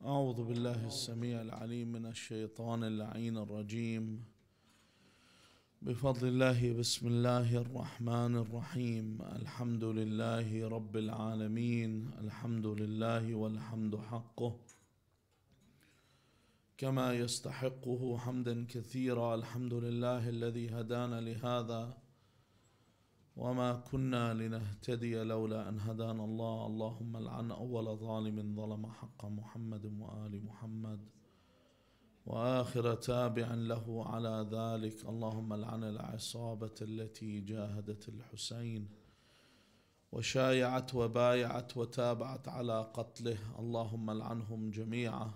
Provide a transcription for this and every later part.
أعوذ بالله السميع العليم من الشيطان اللعين الرجيم. بفضل الله بسم الله الرحمن الرحيم. الحمد لله رب العالمين. الحمد لله والحمد حقه كما يستحقه حمدا كثيرا. الحمد لله الذي هدانا لهذا وما كنا لنهتدي لولا أن هدانا الله. اللهم لعن أول ظالم ظلم حق محمد وآل محمد وآخر تابع له على ذلك. اللهم لعن العصابة التي جاهدت الحسين وشايعت وبايعت وتابعت على قتله. اللهم لعنهم جميعا.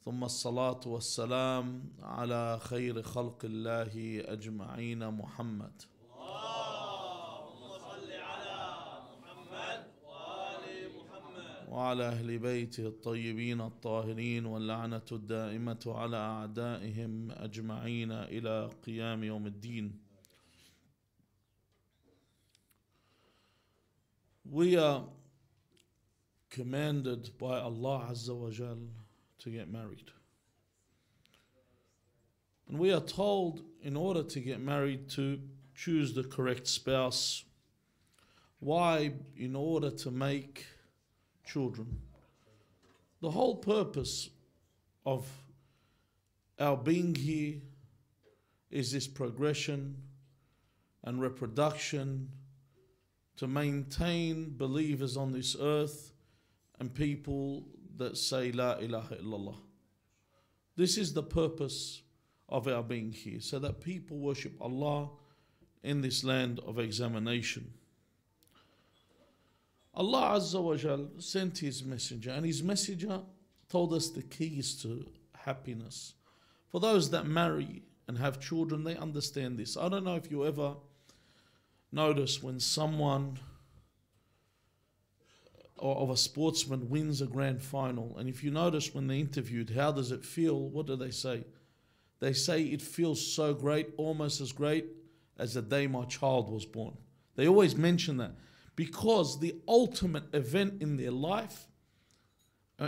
ثم الصلاة والسلام على خير خلق الله أجمعين محمد. وعلى أهل بيته الطيبين الطاهرين واللعنة الدائمة على أعدائهم أجمعين إلى قيام يوم الدين. We are commanded by Allah Azza wa Jal to get married. And we are told in order to get married to choose the correct spouse. Why? In order to make children. The whole purpose of our being here is this progression and reproduction to maintain believers on this earth and people that say La ilaha illallah. This is the purpose of our being here, so that people worship Allah in this land of examination. Allah Azza wa Jal sent His messenger, and His messenger told us the keys to happiness. For those that marry and have children, they understand this. I don't know if you ever notice when someone or of a sportsman wins a grand final, and if you notice when they're interviewed, how does it feel? What do they say? They say it feels so great, almost as great as the day my child was born. They always mention that, because the ultimate event in their life,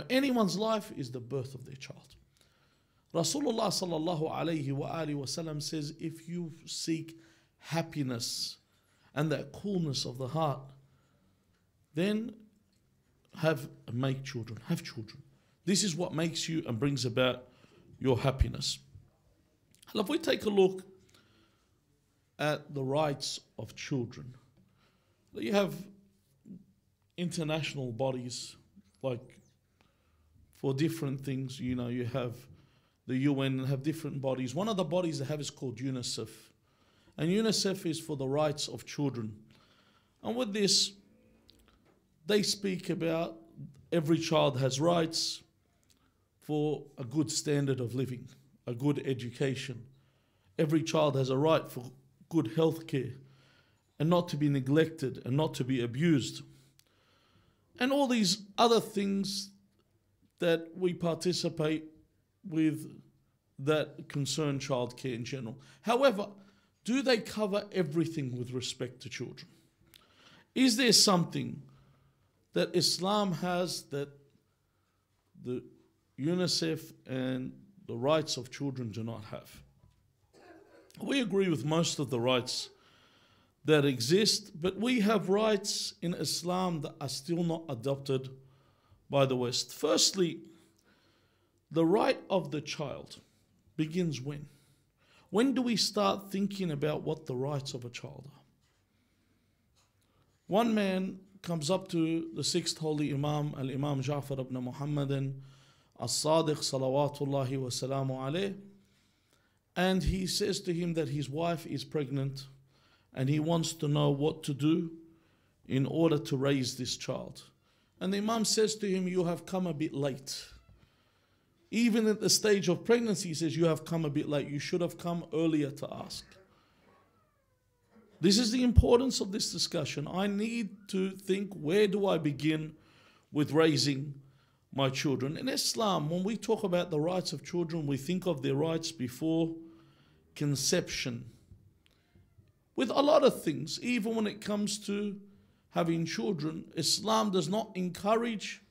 anyone's life, is the birth of their child. Rasulullah sallallahu alayhi wa alihi wa sallam says, if you seek happiness and that coolness of the heart, then make children, have children. This is what makes you and brings about your happiness. If we take a look at the rights of children, you have international bodies like for different things. You know, you have the UN and have different bodies. One of the bodies they have is called UNICEF. And UNICEF is for the rights of children. And with this, they speak about every child has rights for a good standard of living, a good education. Every child has a right for good health care, and not to be neglected and not to be abused. And all these other things that we participate with that concern childcare in general. However, do they cover everything with respect to children? Is there something that Islam has that the UNICEF and the rights of children do not have? We agree with most of the rights that exist, but we have rights in Islam that are still not adopted by the West. Firstly, the right of the child begins when? When do we start thinking about what the rights of a child are? One man comes up to the sixth holy Imam, Al-Imam Ja'far ibn Muhammadin As-Sadiq salawatullahi wa salamu alayh, and he says to him that his wife is pregnant and he wants to know what to do in order to raise this child. And the Imam says to him, you have come a bit late. Even at the stage of pregnancy, he says, you have come a bit late. You should have come earlier to ask. This is the importance of this discussion. I need to think, where do I begin with raising my children? In Islam, when we talk about the rights of children, we think of their rights before conception. With a lot of things, even when it comes to having children, Islam does not encourage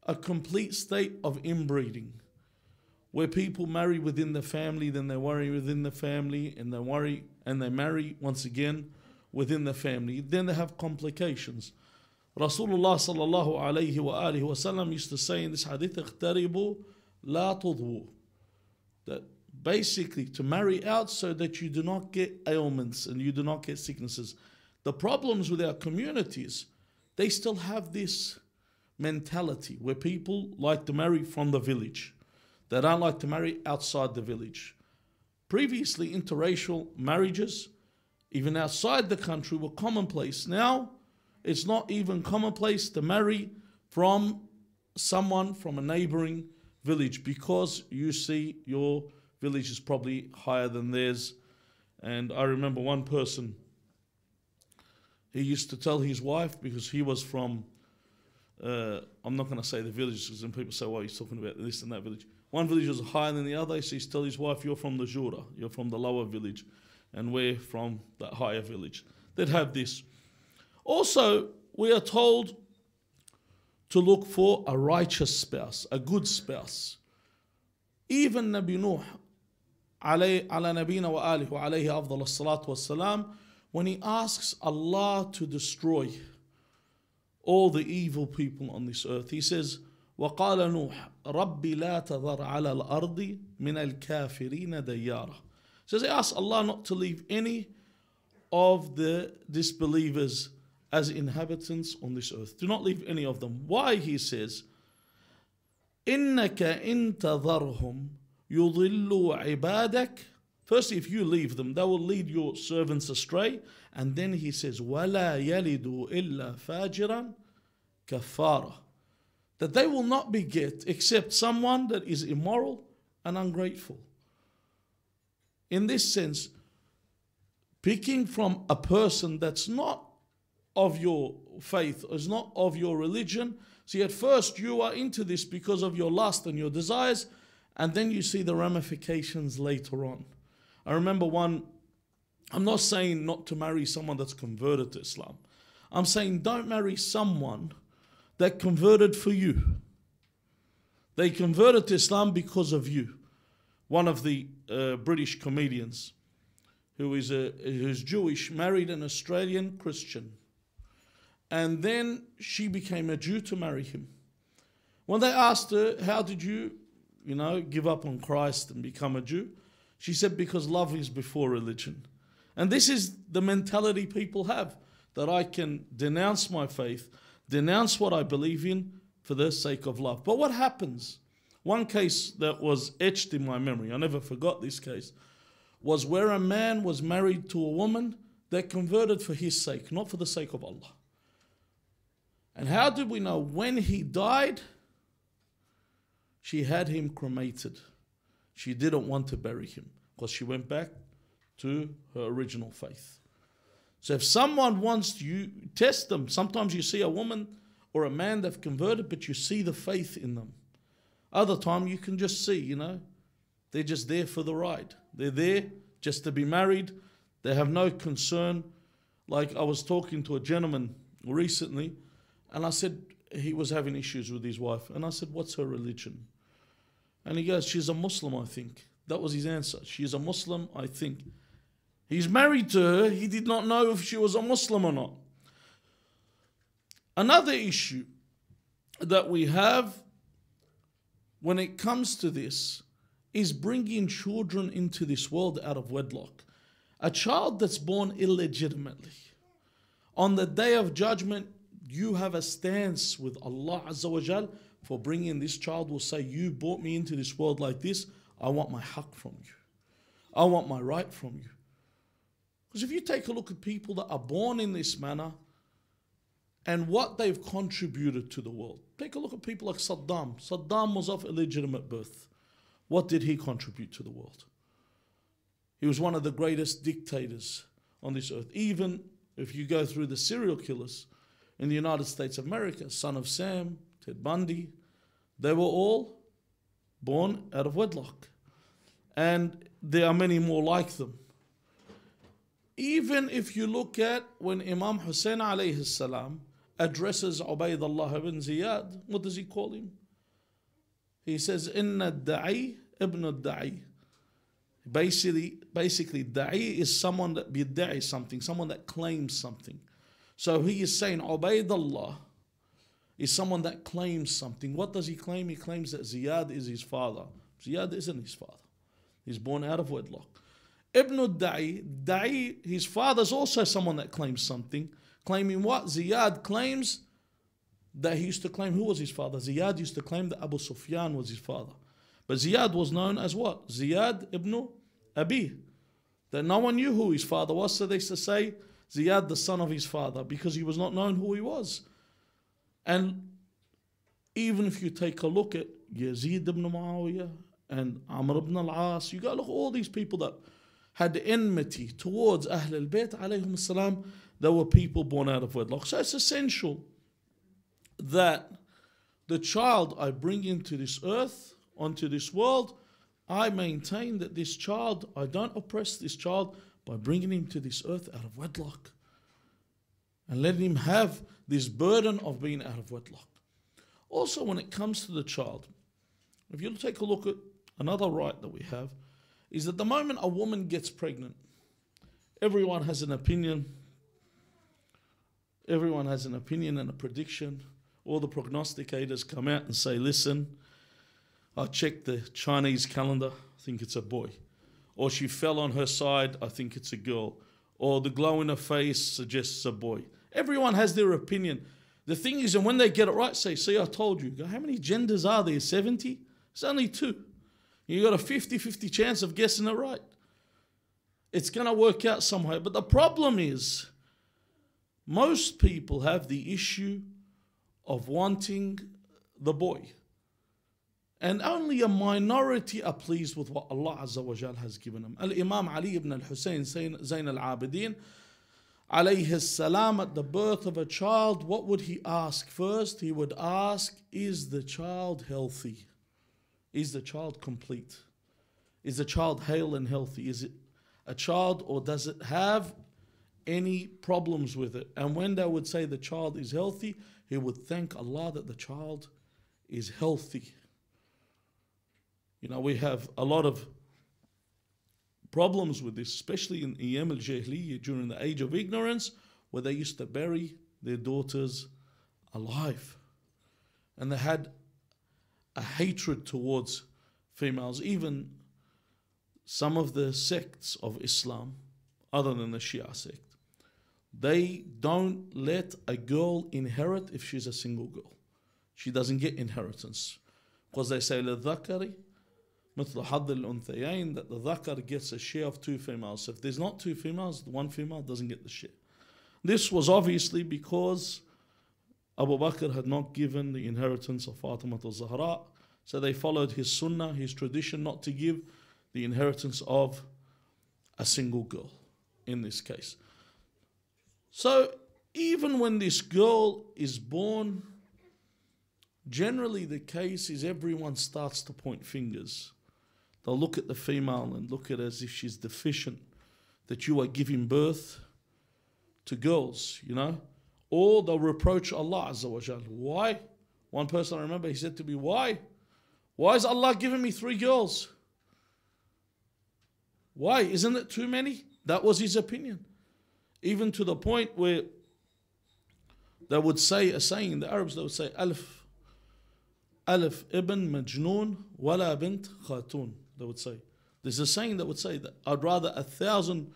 a complete state of inbreeding, where people marry within the family, then they worry within the family, and they marry once again within the family. Then they have complications. Rasulullah sallallahu alayhi wa alihi wa sallam used to say in this hadith, اختربوا لا تضووا, that basically to marry out so that you do not get ailments and you do not get sicknesses. The problems with our communities, they still have this mentality where people like to marry from the village. They don't like to marry outside the village. Previously, interracial marriages, even outside the country, were commonplace. Now, it's not even commonplace to marry from someone from a neighboring village because you see your village is probably higher than theirs. And I remember one person, he used to tell his wife, because he was from, I'm not going to say the village, because then people say, well, he's talking about this and that village. One village was higher than the other, so he's tell his wife, you're from the Jura, you're from the lower village, and we're from the higher village. They'd have this. Also, we are told to look for a righteous spouse, a good spouse. Even Nabi Nuh, ala nabina wa alihi wa alayhi afdal as-salatu was-salam, when he asks Allah to destroy all the evil people on this earth, he says, وَقَالَ نُوحَ رَبِّ لَا تَذَرْ عَلَى الْأَرْضِ مِنَ الْكَافِرِينَ دَيَّارًا. He says, he asks Allah not to leave any of the disbelievers as inhabitants on this earth. Do not leave any of them. Why? He says, إِنَّكَ إِن تَذَرْهُمْ يُضِلُّوا عِبَادَكَ. Firstly, if you leave them, they will lead your servants astray. And then he says, وَلَا يَلِدُوا إِلَّا فَاجِرًا كَفَّارًا. That they will not beget except someone that is immoral and ungrateful. In this sense, picking from a person that's not of your faith, is not of your religion. See, at first you are into this because of your lust and your desires, and then you see the ramifications later on. I remember one, I'm not saying not to marry someone that's converted to Islam. I'm saying don't marry someone that converted for you. They converted to Islam because of you. One of the British comedians who's Jewish married an Australian Christian. And then she became a Jew to marry him. When they asked her, how did you, give up on Christ and become a Jew? She said, because love is before religion. And this is the mentality people have, that I can denounce my faith, denounce what I believe in for the sake of love. But what happens? One case that was etched in my memory, I never forgot this case, was where a man was married to a woman that converted for his sake, not for the sake of Allah. And how did we know? When he died, she had him cremated. She didn't want to bury him because she went back to her original faith. So if someone wants you, test them. Sometimes you see a woman or a man that's converted, but you see the faith in them. Other time you can just see, they're just there for the ride. They're there just to be married. They have no concern. Like I was talking to a gentleman recently, and I said he was having issues with his wife. And I said, what's her religion? And he goes, she's a Muslim, I think. That was his answer. She's a Muslim, I think. He's married to her. He did not know if she was a Muslim or not. Another issue that we have when it comes to this is bringing children into this world out of wedlock. A child that's born illegitimately. On the day of judgment, you have a stance with Allah Azza wa Jal for bringing this child. Will say, you brought me into this world like this. I want my haqq from you. I want my right from you. Because if you take a look at people that are born in this manner and what they've contributed to the world. Take a look at people like Saddam. Saddam was of illegitimate birth. What did he contribute to the world? He was one of the greatest dictators on this earth. Even if you go through the serial killers in the United States of America, Son of Sam, Ted Bundy, they were all born out of wedlock. And there are many more like them. Even if you look at when Imam Hussein alayhi salam addresses Ubaydullah ibn Ziyad, what does he call him? He says, Inna da'i ibn da'i. Basically, da'i is someone that bidda'i something, someone that claims something. So he is saying Ubaydullah is someone that claims something. What does he claim? He claims that Ziyad is his father. Ziyad isn't his father. He's born out of wedlock. Ibn da'i, his father's also someone that claims something. Claiming what? Ziyad claims that he used to claim, who was his father? Ziyad used to claim that Abu Sufyan was his father. But Ziyad was known as what? Ziyad ibn Abi. That no one knew who his father was, so they used to say Ziyad the son of his father, because he was not known who he was. And even if you take a look at Yazid ibn Muawiyah and Amr ibn al-As, you got to look at all these people that had enmity towards Ahl al-Bayt alayhim as-salam. There were people born out of wedlock. So it's essential that the child I bring into this earth, onto this world, I maintain that this child, I don't oppress this child by bringing him to this earth out of wedlock and letting him have this burden of being out of wedlock. Also, when it comes to the child, if you take a look at another right that we have, is that the moment a woman gets pregnant, everyone has an opinion. Everyone has an opinion and a prediction. All the prognosticators come out and say, listen, I checked the Chinese calendar, I think it's a boy. Or she fell on her side, I think it's a girl. Or the glow in her face suggests a boy. Everyone has their opinion. The thing is, and when they get it right, say, see, I told you. Go, how many genders are there? 70? It's only 2. You got a 50-50 chance of guessing it right. It's going to work out somehow. But the problem is, most people have the issue of wanting the boy. And only a minority are pleased with what Allah Azza wa Jal has given them. Al-Imam Ali ibn al-Hussein, Zayn al-Abidin, alayhi salam, at the birth of a child, what would he ask first? He would ask, is the child healthy? Is the child complete? Is the child hale and healthy? Is it a child, or does it have any problems with it? And when they would say the child is healthy, he would thank Allah that the child is healthy. You know, we have a lot of problems with this, especially in Iyam al-Jahiliyyah, during the age of ignorance, where they used to bury their daughters alive. And they had a hatred towards females. Even some of the sects of Islam, other than the Shia sect, they don't let a girl inherit if she's a single girl. She doesn't get inheritance. Because they say, لَلذَّكَرِ مثل حظ الأنثيين, that the dhakar gets a share of 2 females. So if there's not 2 females, the 1 female doesn't get the share. This was obviously because Abu Bakr had not given the inheritance of Fatima al-Zahra, so they followed his sunnah, his tradition, not to give the inheritance of a single girl in this case. So even when this girl is born, generally the case is everyone starts to point fingers. They'll look at the female and look at her as if she's deficient, that you are giving birth to girls, you know. Or they'll reproach Allah Azza wa Jal. Why? One person I remember, he said to me, why? Why is Allah giving me 3 girls? Why? Isn't it too many? That was his opinion. Even to the point where they would say a saying, the Arabs, they would say, Alif ibn Majnoon wala bint khatun. They would say. There's a saying that would say that I'd rather 1,000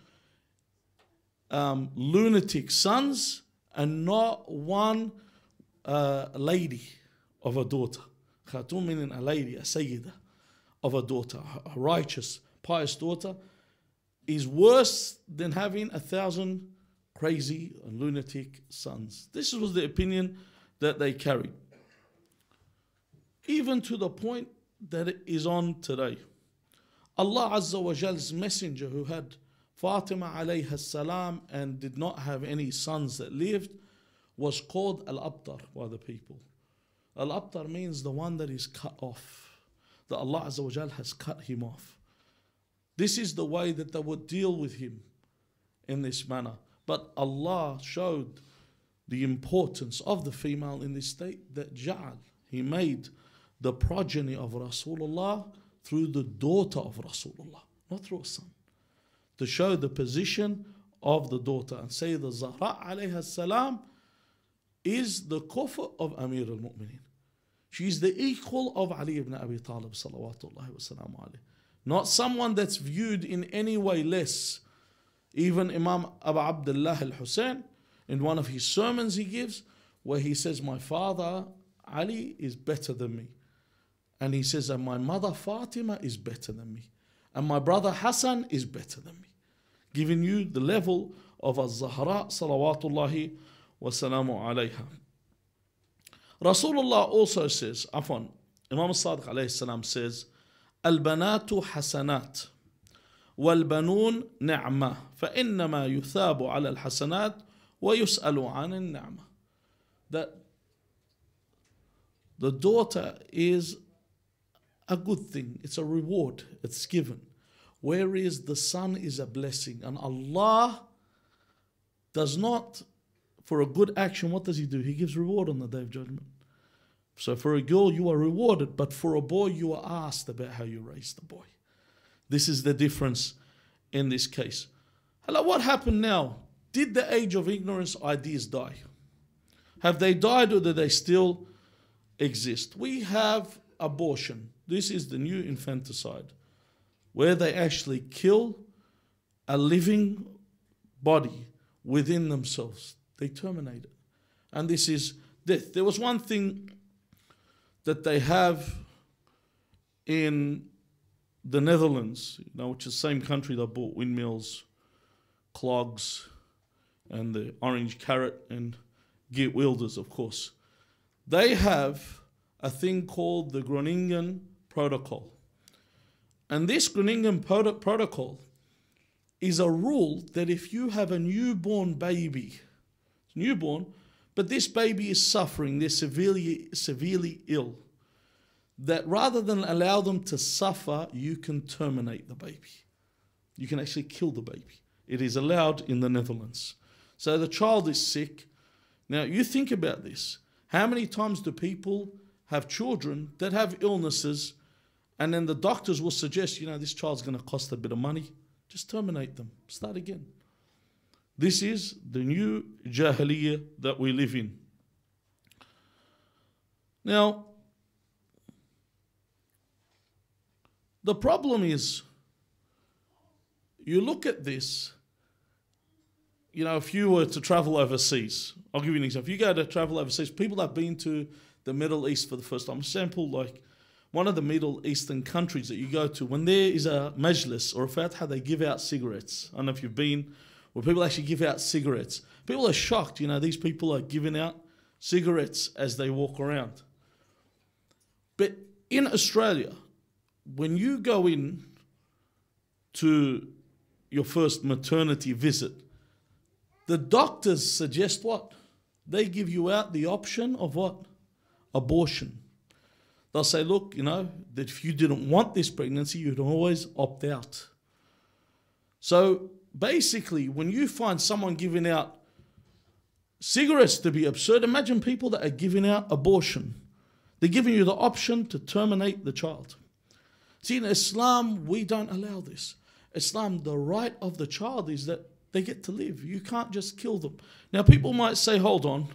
lunatic sons and not one lady of a daughter. Khatun meaning a lady, a sayyida of a daughter, a righteous, pious daughter, is worse than having 1,000 crazy and lunatic sons. This was the opinion that they carried. Even to the point that it is on today. Allah Azza wa Jal's messenger, who had Fatima alayha salam and did not have any sons that lived, was called Al-Abtar by the people. Al-Abtar means the one that is cut off, that Allah Azza wa Jal has cut him off. This is the way that they would deal with him in this manner. But Allah showed the importance of the female in this state, that Ja'al, he made the progeny of Rasulullah through the daughter of Rasulullah, not through a son, to show the position of the daughter. And Sayyidah Zahra alayha salam is the kufa of Amir al-Mu'mineen. She is the equal of Ali ibn Abi Talib salawatullahi wa salamu alayhi. Not someone that's viewed in any way less. Even Imam Abu Abdullah al-Hussein, in one of his sermons he gives, where he says, my father Ali is better than me. And he says, and my mother Fatima is better than me. And my brother Hassan is better than me. Giving you the level of Al-Zahra salawatullahi wa salamu alayha. Rasulullah also says, Imam al-Sadiq alayhi salam says, Al-banatu hasanat. والبنون نعمة فإنما يثاب على الحسنات ويسأل عن النعمة. That the daughter is a good thing, it's a reward, it's given. Whereas the son is a blessing. And Allah does not, for a good action, what does He do? He gives reward on the Day of Judgment. So for a girl you are rewarded, but for a boy you are asked about how you raised the boy. This is the difference in this case. Hello, what happened now? Did the age of ignorance ideas die? Have they died, or do they still exist? We have abortion. This is the new infanticide, where they actually kill a living body within themselves. They terminate it. And this is death. There was one thing that they have in the Netherlands, which is the same country that bought windmills, clogs, and the orange carrot, and geert wielders, of course. They have a thing called the Groningen Protocol. And this Groningen Protocol is a rule that if you have a newborn baby, but this baby is suffering, they're severely ill, that rather than allow them to suffer, you can terminate the baby. You can actually kill the baby. It is allowed in the Netherlands. So the child is sick. Now you think about this. How many times do people have children that have illnesses, and then the doctors will suggest, this child's going to cost a bit of money. Just terminate them. Start again. This is the new Jahiliyyah that we live in. Now, the problem is, you look at this, if you were to travel overseas, I'll give you an example. If you go to travel overseas, people that have been to the Middle East for the first time, for example, like one of the Middle Eastern countries that you go to, when there is a majlis or a fatha, they give out cigarettes. I don't know if you've been, where people actually give out cigarettes. People are shocked, these people are giving out cigarettes as they walk around. But in Australia, when you go in to your first maternity visit, the doctors suggest what? They give you out the option of what? Abortion. They'll say, look, that if you didn't want this pregnancy, you'd always opt out. So basically, when you find someone giving out cigarettes to be absurd, imagine people that are giving out abortion. They're giving you the option to terminate the child. See, in Islam, we don't allow this. Islam, the right of the child is that they get to live. You can't just kill them. Now, people might say, hold on,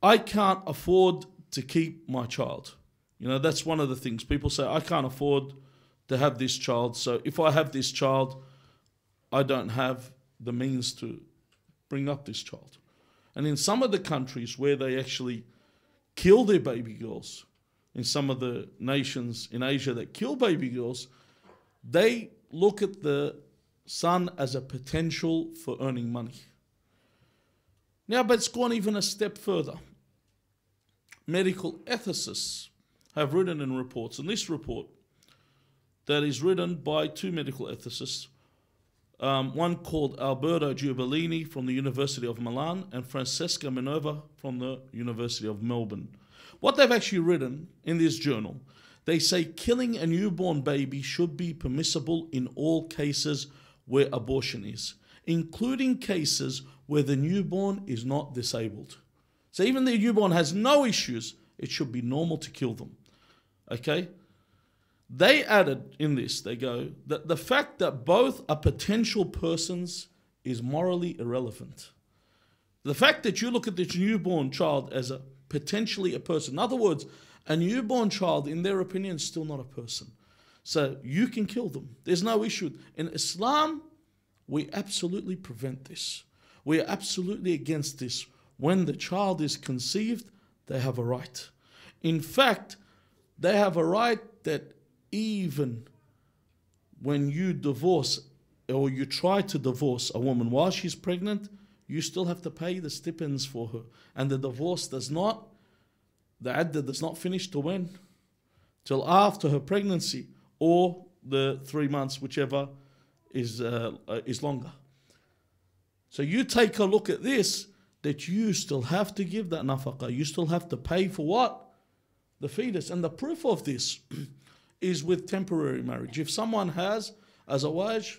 I can't afford to keep my child. That's one of the things. People say, I can't afford to have this child, so if I have this child, I don't have the means to bring up this child. And in some of the countries where they actually kill their baby girls, in some of the nations in Asia that kill baby girls, they look at the son as a potential for earning money. Now, but it's gone even a step further. Medical ethicists have written in reports, and this report that is written by two medical ethicists, one called Alberto Giubellini from the University of Milan and Francesca Minerva from the University of Melbourne. What they've actually written in this journal, they say killing a newborn baby should be permissible in all cases where abortion is. including cases where the newborn is not disabled. So even the newborn has no issues, it should be normal to kill them. Okay? They added in this, they go, that the fact that both are potential persons is morally irrelevant. The fact that you look at this newborn child as a potentially a person. In other words, a newborn child, in their opinion, is still not a person. So you can kill them. There's no issue. In Islam, we absolutely prevent this. We are absolutely against this. When the child is conceived, they have a right. In fact, they have a right that even when you divorce or you try to divorce a woman while she's pregnant, you still have to pay the stipends for her. And the divorce does not, the adda does not finish till when? Till after her pregnancy or the 3 months, whichever is longer. So you take a look at this, that you still have to give that nafaqah. You still have to pay for what? The fetus. And the proof of this is with temporary marriage. If someone has a zawaj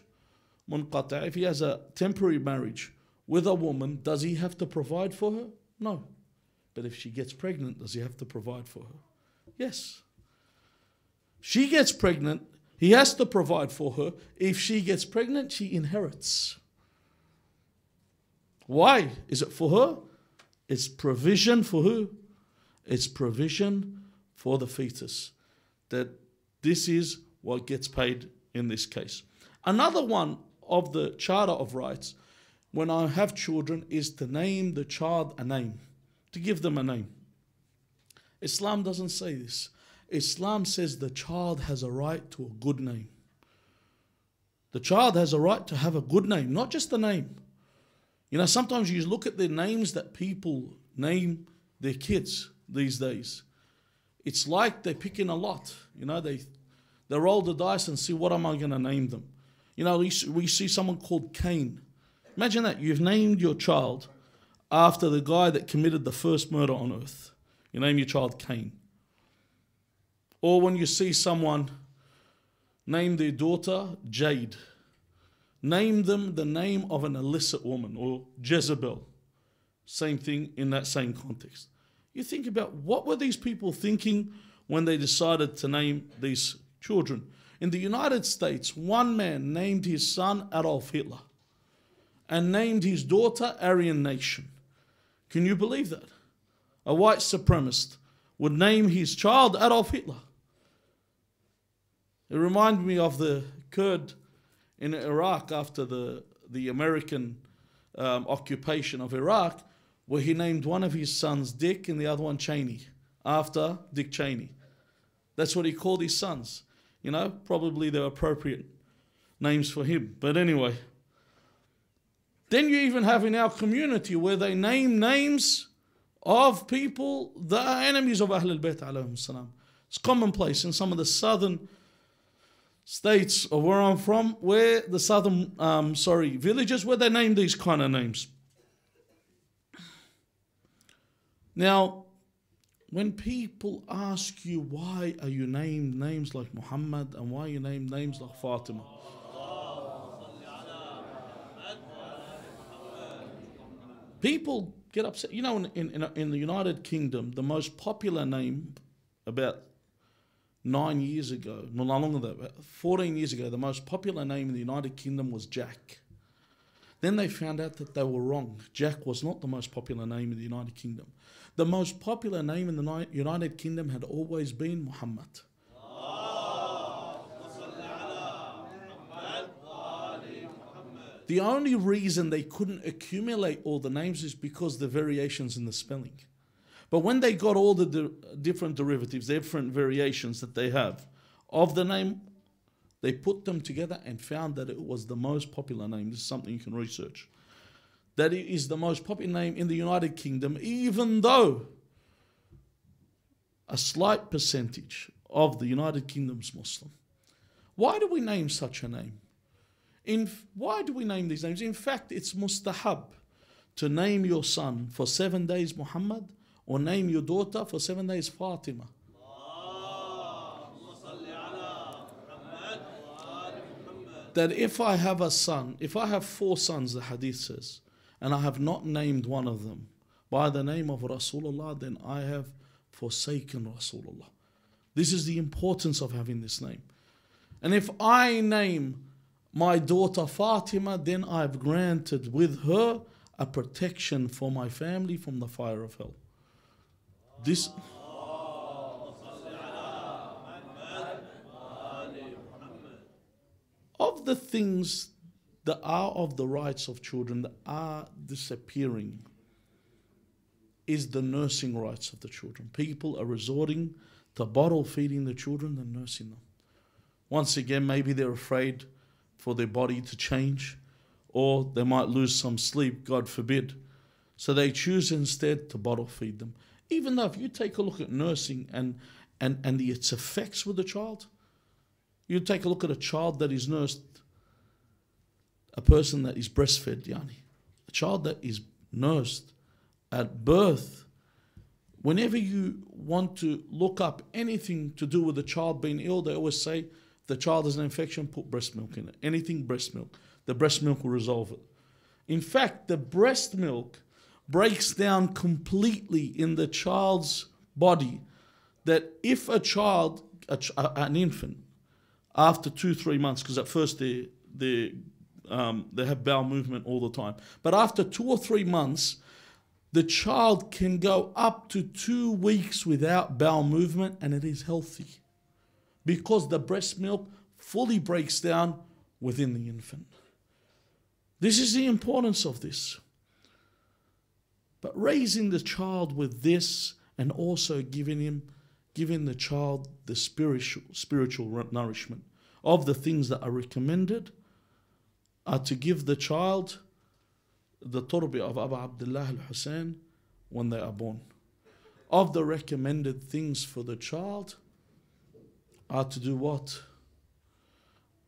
munqata', if he has a temporary marriage with a woman, does he have to provide for her? No. But if she gets pregnant, does he have to provide for her? Yes. She gets pregnant, he has to provide for her. If she gets pregnant, she inherits. Why? Is it for her? It's provision for who? It's provision for the fetus. That this is what gets paid in this case. Another one of the Charter of Rights, when I have children, is to name the child a name, to give them a name. Islam doesn't say this. Islam says the child has a right to a good name. The child has a right to have a good name, not just a name. You know, sometimes you look at the names that people name their kids these days. It's like they're picking a lot. You know, they roll the dice and see, what am I going to name them? You know, we see someone called Cain. Imagine that. You've named your child after the guy that committed the first murder on earth. You name your child Cain. Or when you see someone name their daughter Jade, name them the name of an illicit woman, or Jezebel. Same thing in that same context. You think about, what were these people thinking when they decided to name these children? In the United States, one man named his son Adolf Hitler and named his daughter Aryan Nation. Can you believe that? A white supremacist would name his child Adolf Hitler. It reminded me of the Kurd in Iraq after the American occupation of Iraq, where he named one of his sons Dick and the other one Cheney, after Dick Cheney. That's what he called his sons. You know, probably they're appropriate names for him. But anyway, then you even have in our community where they name names of people that are enemies of Ahlul Bayt alayhim salam. It's commonplace in some of the southern states of where I'm from, where the southern, villages, where they name these kind of names. Now, when people ask you, why are you named names like Muhammad and why are you named names like Fatima? People get upset. You know, in the United Kingdom, the most popular name about 9 years ago, no longer than that, 14 years ago, the most popular name in the United Kingdom was Jack. Then they found out that they were wrong. Jack was not the most popular name in the United Kingdom. The most popular name in the United Kingdom had always been Muhammad. The only reason they couldn't accumulate all the names is because of the variations in the spelling. But when they got all the different derivatives, different variations that they have of the name, they put them together and found that it was the most popular name. This is something you can research. That it is the most popular name in the United Kingdom, even though a slight percentage of the United Kingdom's Muslim. Why do we name such a name? Why do we name these names? In fact, it's mustahab to name your son for 7 days Muhammad, or name your daughter for 7 days Fatima. that if I have a son, if I have 4 sons, the hadith says, and I have not named one of them by the name of Rasulullah, then I have forsaken Rasulullah. This is the importance of having this name. And if I name my daughter Fatima, then I've granted with her a protection for my family from the fire of hell. This. Of the things that are of the rights of children that are disappearing is the nursing rights of the children. People are resorting to bottle feeding the children and nursing them. Once again, maybe they're afraid for their body to change, or they might lose some sleep, God forbid. So they choose instead to bottle feed them. Even though if you take a look at nursing and its effects with the child, you take a look at a child that is nursed, a person that is breastfed, a child that is nursed at birth. Whenever you want to look up anything to do with the child being ill, they always say, if the child has an infection, put breast milk in it. Anything breast milk. The breast milk will resolve it. In fact, the breast milk breaks down completely in the child's body, that if a child, an infant, after 2-3 months, because at first they have bowel movement all the time, but after 2 or 3 months, the child can go up to 2 weeks without bowel movement, and it is healthy because the breast milk fully breaks down within the infant. This is the importance of this. But raising the child with this, and also giving the child the spiritual nourishment of the things that are recommended, are to give the child the turbi of Abu Abdullah al-Hussein when they are born. Of the recommended things for the child are to do what?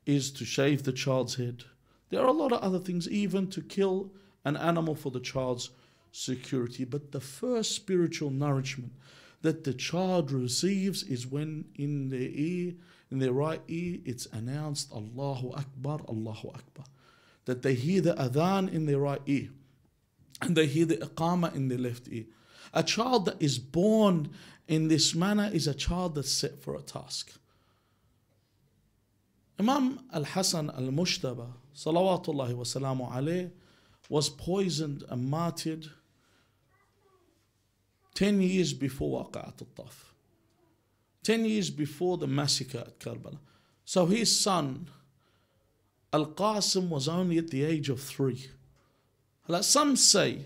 Is to shave the child's head. There are a lot of other things, even to kill an animal for the child's security. But the first spiritual nourishment that the child receives is when in their ear, in their right ear, it's announced Allahu Akbar, Allahu Akbar. That they hear the adhan in their right ear and they hear the iqamah in their left ear. A child that is born in this manner is a child that's set for a task. Imam Al-Hasan Al-Mushtaba, salawatullahi wa salamu alayh, was poisoned and martyred 10 years before Waqa'at al-Taf. 10 years before the massacre at Karbala. So his son, Al-Qasim, was only at the age of 3. Some say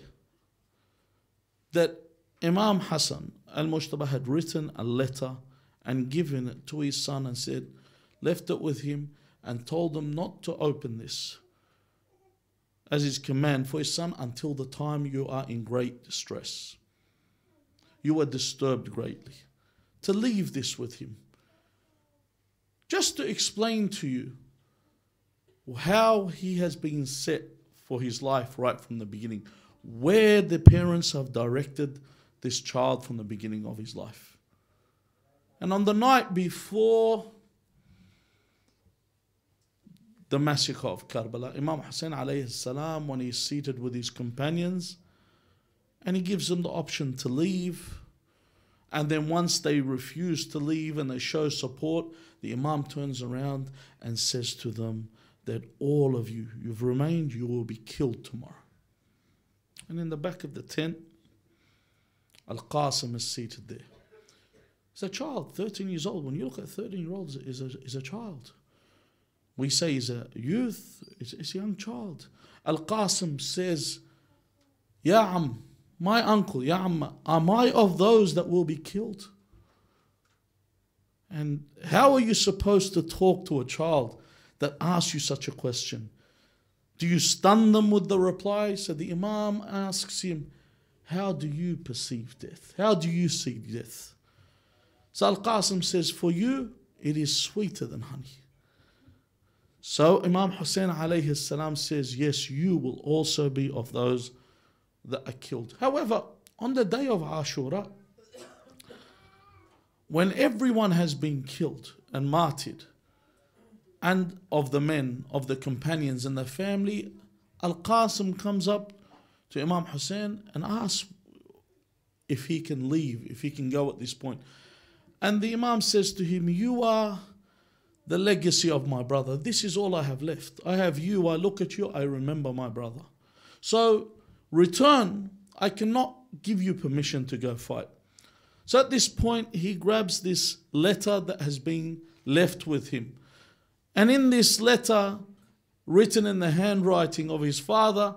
that Imam Hassan Al-Mushtaba had written a letter and given it to his son and said, left it with him and told him not to open this as his command for his son until the time you are in great distress. You are disturbed greatly. To leave this with him. Just to explain to you how he has been set for his life right from the beginning. Where the parents have directed this child from the beginning of his life. And on the night before the massacre of Karbala, Imam Hussein alayhi salam, when he's seated with his companions, and he gives them the option to leave, and then once they refuse to leave and they show support, the Imam turns around and says to them that all of you, you've remained, you will be killed tomorrow. And in the back of the tent, Al-Qasim is seated there. He's a child, 13 years old. When you look at 13-year-olds, is a child. We say he's a youth, it's a young child. Al-Qasim says, Ya Am, my uncle, Ya Amma, am I of those that will be killed? And how are you supposed to talk to a child that asks you such a question? Do you stun them with the reply? So the Imam asks him, how do you perceive death? How do you see death? So Al-Qasim says, for you, it is sweeter than honey. So Imam Hussein alayhi salam says, yes, you will also be of those that are killed. However, on the day of Ashura, when everyone has been killed and martyred, and of the men, of the companions and the family, Al-Qasim comes up to Imam Hussein and asks if he can leave, if he can go at this point. And the Imam says to him, you are the legacy of my brother. This is all I have left. I have you, I look at you, I remember my brother. So return, I cannot give you permission to go fight. So at this point, he grabs this letter that has been left with him. And in this letter, written in the handwriting of his father,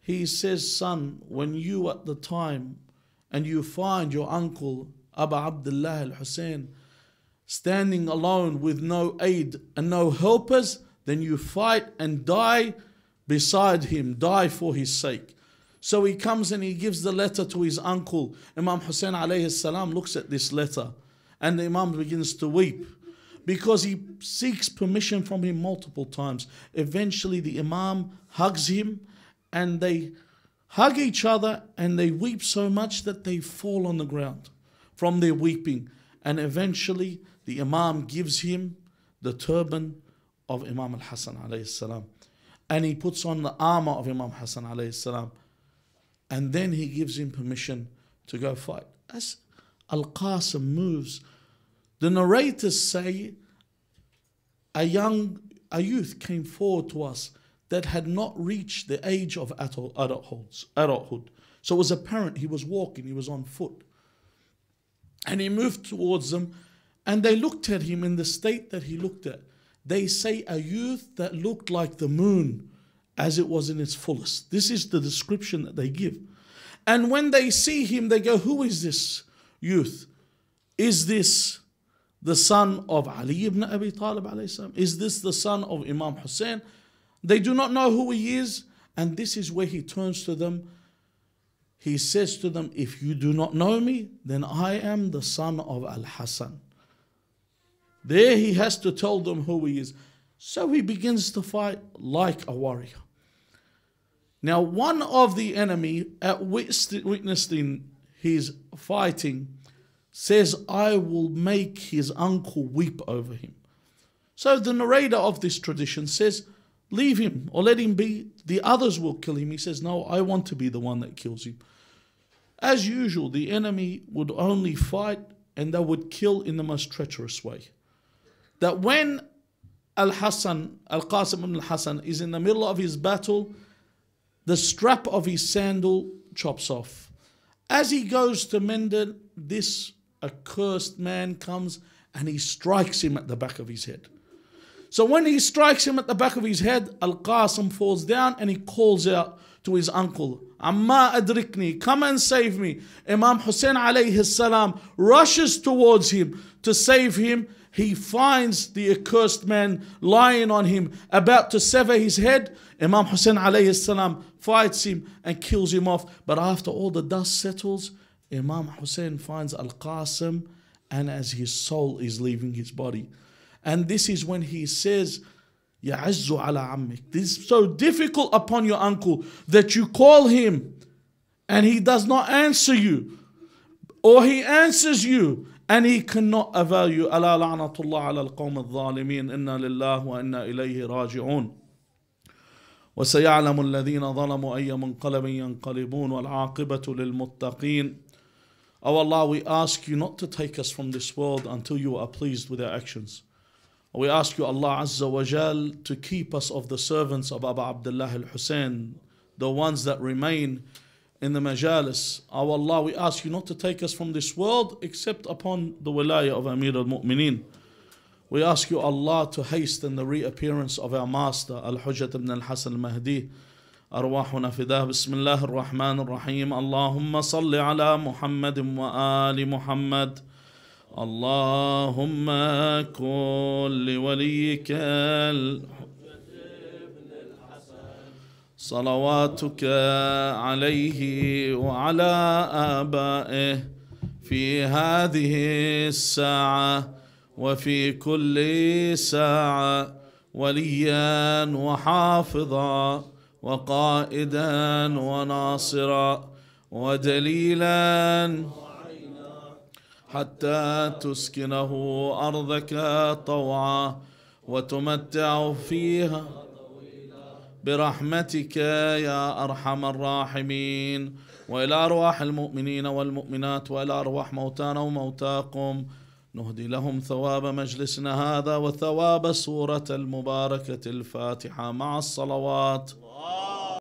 he says, son, when you at the time and you find your uncle Abu Abdullah al-Hussein standing alone with no aid and no helpers, then you fight and die beside him, die for his sake. So he comes and he gives the letter to his uncle. Imam Hussein alayhi salam looks at this letter and the Imam begins to weep because he seeks permission from him multiple times. Eventually the Imam hugs him and they hug each other and they weep so much that they fall on the ground from their weeping. And eventually the Imam gives him the turban of Imam al-Hasan alayhi salam. And he puts on the armor of Imam Hasan alayhi salam. And then he gives him permission to go fight. As Al-Qasim moves, the narrators say a youth came forward to us that had not reached the age of adulthood. So it was apparent he was walking, he was on foot. And he moved towards them and they looked at him in the state that he looked at. They say a youth that looked like the moon as it was in its fullest. This is the description that they give. And when they see him, they go, who is this youth? Is this the son of Ali ibn Abi Talib alayhi salam? Is this the son of Imam Hussein? They do not know who he is. And this is where he turns to them. He says to them, if you do not know me, then I am the son of Al-Hasan. There he has to tell them who he is. So he begins to fight like a warrior. Now one of the enemy, witnessing his fighting, says, I will make his uncle weep over him. So the narrator of this tradition says, leave him or let him be. The others will kill him. He says, no, I want to be the one that kills him. As usual, the enemy would only fight and they would kill in the most treacherous way. That when Al-Hasan, Al-Qasim ibn al-Hasan is in the middle of his battle, the strap of his sandal chops off. As he goes to mend it, this accursed man comes and he strikes him at the back of his head. So when he strikes him at the back of his head, Al-Qasim falls down and he calls out to his uncle, Amma adrikni, come and save me. Imam Hussein alayhi salam rushes towards him to save him. He finds the accursed man lying on him, about to sever his head. Imam Hussein alayhi salam fights him and kills him off. But after all the dust settles, Imam Hussein finds Al-Qasim, and as his soul is leaving his body. And this is when he says, Ya'azzu ala ammik. This is so difficult upon your uncle that you call him and he does not answer you, or he answers you and he cannot avail you. Ala la'natullah ala al-qawm al-zalimin. Inna lillahi wa inna ilayhi raji'un. وسيعلم الذين ظلموا أي منقلب ينقلبون والعاقبة للمتقين. O Allah, we ask you not to take us from this world until you are pleased with our actions. We ask you, Allah Azza wa Jal, to keep us of the servants of Abu Abdullah al-Hussein, the ones that remain in the majalis. O Allah, we ask you not to take us from this world except upon the wilayah of Amir al-Mu'mineen. We ask you, Allah, to hasten the reappearance of our master, Al-Hujjat ibn al-Hasan al-Mehdi. أرواحنا فداه. بسم الله الرحمن الرحيم. اللهم صل على محمد وآل محمد. اللهم كن لوليك صلواتك عليه وعلى آبائه في هذه الساعة وفي كل ساعة وليا وحافظا وقائدا وناصرا ودليلا حتى تسكنه أرضك طوعا وتمتع فيها برحمتك يا أرحم الراحمين. وإلى أرواح المؤمنين والمؤمنات وإلى أرواح موتانا وموتاكم نهدي لهم ثواب مجلسنا هذا وثواب سورة المباركة الفاتحة مع الصلوات.